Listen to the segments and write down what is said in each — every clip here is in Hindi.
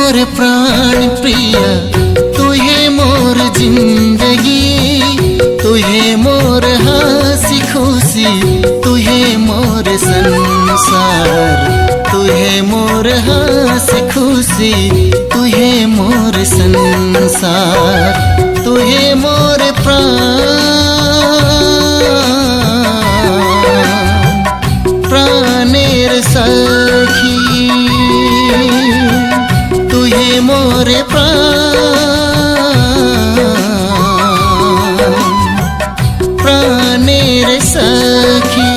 मोर प्राण प्रिय, तू है मोर जिंदगी, तू है मोर हंसी खुशी, तू है मोर संसार, तू है मोर हंसी खुशी, तू है मोर संसार, तू है मोर प्राणेर सखी, तू है मोर प्राणेर सखी।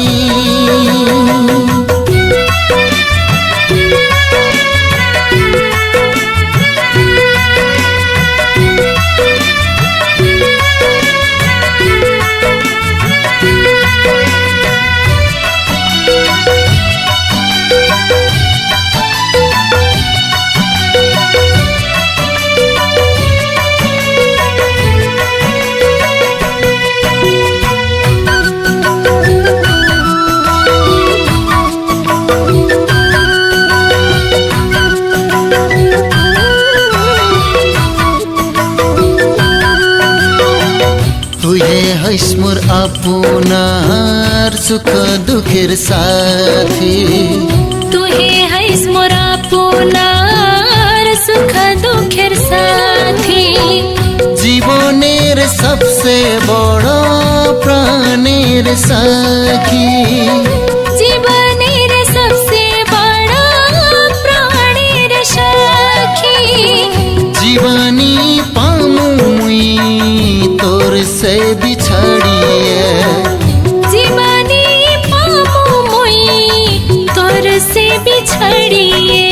हैस मोर आपनार सुख दुखेर साथी, तुहे हैस मोर आपनार सुख दुखेर साथी, जीवनेर सबसे बड़ो प्राणेर सखी, जीवनेर सबसे बड़ो प्राणेर सखी, जीवनी पामु मुई तोर से बिछड़िए, जीवनी पामु मुई तोर से बिछड़िए,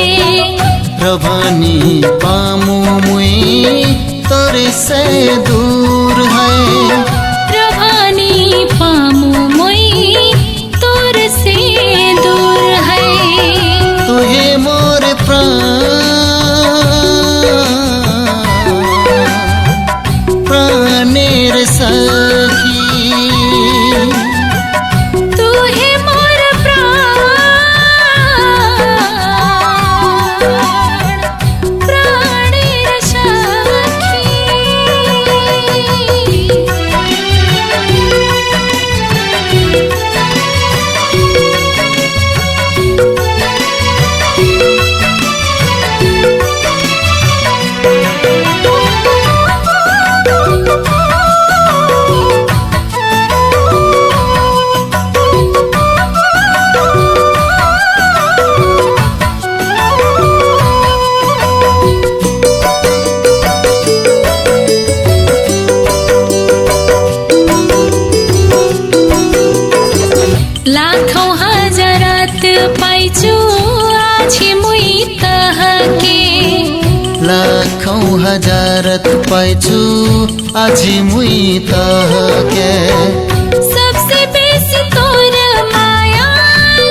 रवानी पामु मुई तोर से दूर है, रवानी पामु मुई तोर से दूर है, तू है मोर प्राणेर सखी, तू है मोर प्राणेर सखी। लाखौं हजारत पाइछु आछि मुई तहके, लाखौं हजारत पाइछु आछि मुई तहके, सबसे बेसी तोर माया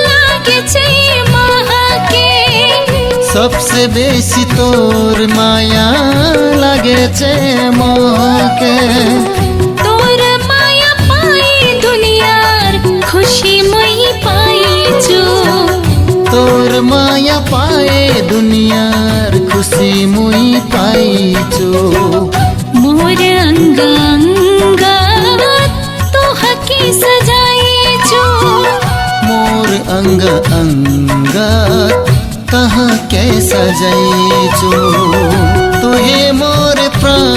लागे छै महके, सबसे बेसी तोर माया लागे छै महके, तोर माया पाई दुनियार खुशी मुई पाइछु, तोर माया पाए दुनियार खुशी मुई पाइछु, मोर अंग अंगत तोहके सजाइछु, मोर अंग अंगत तहके सजाइछु, तू है मोर प्राण